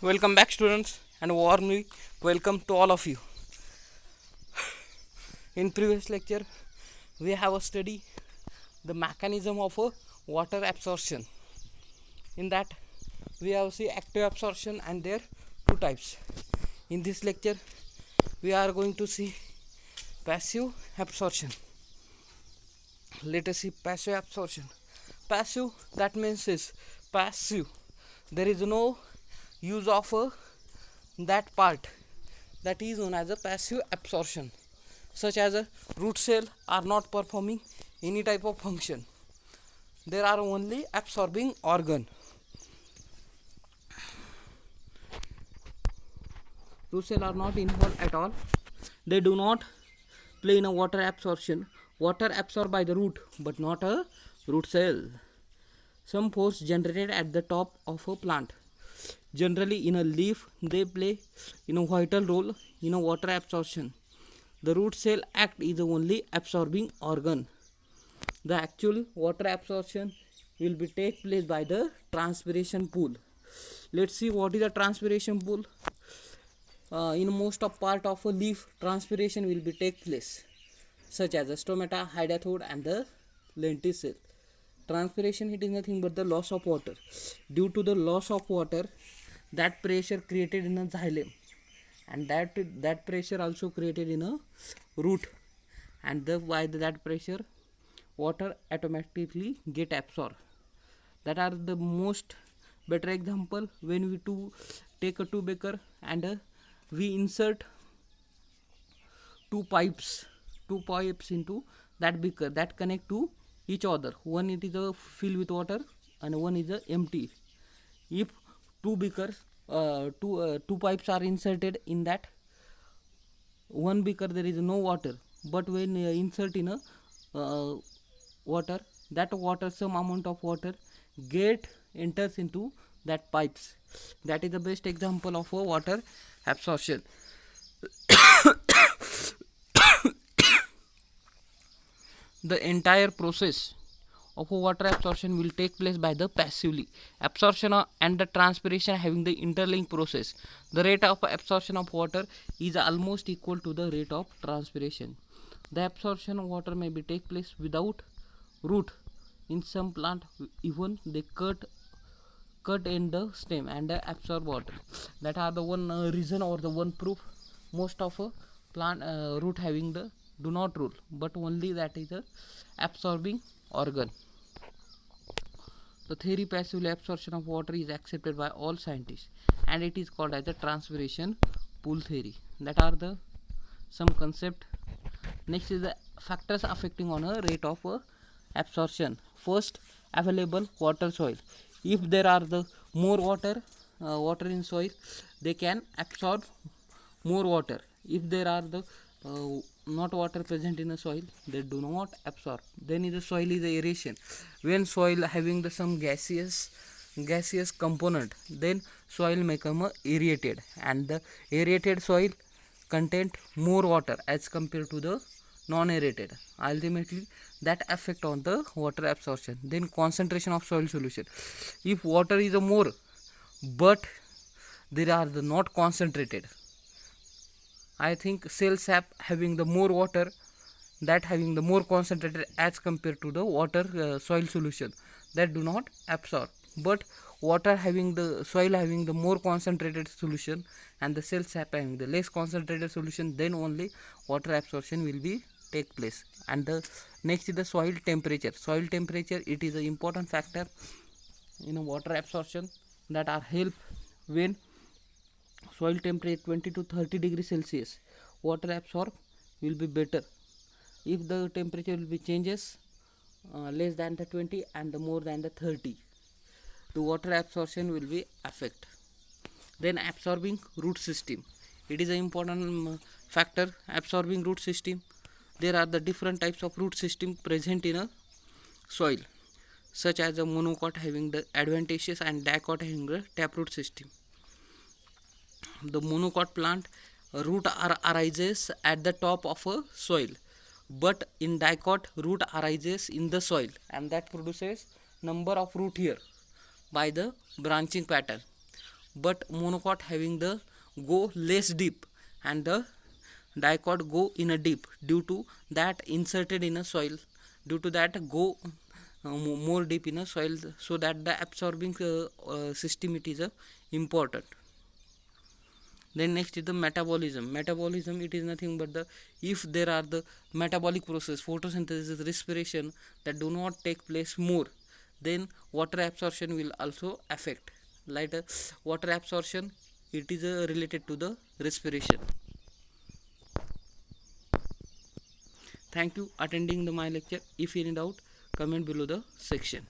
Welcome back, students, and warmly welcome to all of you. In previous lecture, we have studied the mechanism of water absorption. In that, we have seen active absorption and their two types. In this lecture, we are going to see passive absorption. Let us see passive absorption. Passive, that means is passive. There is no use of that part, that is known as a passive absorption, such as a root cell are not performing any type of function. There are only absorbing organ. Root cell are not involved at all. They do not play in a water absorption. Water absorbed by the root, but not a root cell. Some force generated at the top of a plant. Generally in a leaf, they play in a vital role in a water absorption. The root cell act is the only absorbing organ. The actual water absorption will be take place by the transpiration pool. Let's see what is the transpiration pool. In most of part of a leaf, transpiration will be take place, such as the stomata, hydathode, and the lenticel. Transpiration, it is nothing but the loss of water. Due to the loss of water, that pressure created in a xylem, and that pressure also created in a root, and by that pressure water automatically get absorbed. That are the most better example when we take a two beaker and we insert two pipes into that beaker that connect to each other. One it is filled with water and one is empty. If two beakers two pipes are inserted in that one beaker, there is no water, but when insert in a water, that water, some amount of water get enters into that pipes. That is the best example of a water absorption. The entire process of water absorption will take place by the passively. Absorption and the transpiration having the interlinked process. The rate of absorption of water is almost equal to the rate of transpiration. The absorption of water may be take place without root. In some plant, even they cut in the stem and absorb water. That are the one reason or the one proof most of a plant root having the do not rule, but only that is a absorbing organ. The theory passively absorption of water is accepted by all scientists, and it is called as the transpiration pool theory. That are the some concept. Next is the factors affecting on a rate of absorption. First, available water soil. If there are the more water in soil, they can absorb more water. If there are the not water present in the soil, they do not absorb. Then the soil is the aeration. When soil having the some gaseous component, then soil become aerated, and the aerated soil contain more water as compared to the non-aerated. Ultimately, that affect on the water absorption. Then concentration of soil solution. If water is a more, but they are the not concentrated, I think cell sap having the more water, that having the more concentrated as compared to the water soil solution, that do not absorb. But water having the soil having the more concentrated solution and the cell sap having the less concentrated solution, then only water absorption will be take place. And the next is the soil temperature. Soil temperature, it is an important factor in a water absorption, that are help when soil temperature 20 to 30 degrees Celsius, water absorb will be better. If the temperature will be changes less than the 20 and the more than the 30, the water absorption will be affect. Then absorbing root system, it is an important factor. Absorbing root system, there are the different types of root system present in a soil, such as the monocot having the adventitious and dicot having the taproot system. The monocot plant root arises at the top of a soil, but in dicot root arises in the soil, and that produces number of root here by the branching pattern. but monocot having the go less deep and the dicot go in a deep, due to that inserted in a soil, due to that go more deep in a soil, so that the absorbing system it is important. Then next is the metabolism. It is nothing but the, if there are the metabolic process, photosynthesis, respiration, that do not take place more, then water absorption will also affect. Like water absorption, it is related to the respiration. Thank you attending my lecture. If any doubt, comment below the section.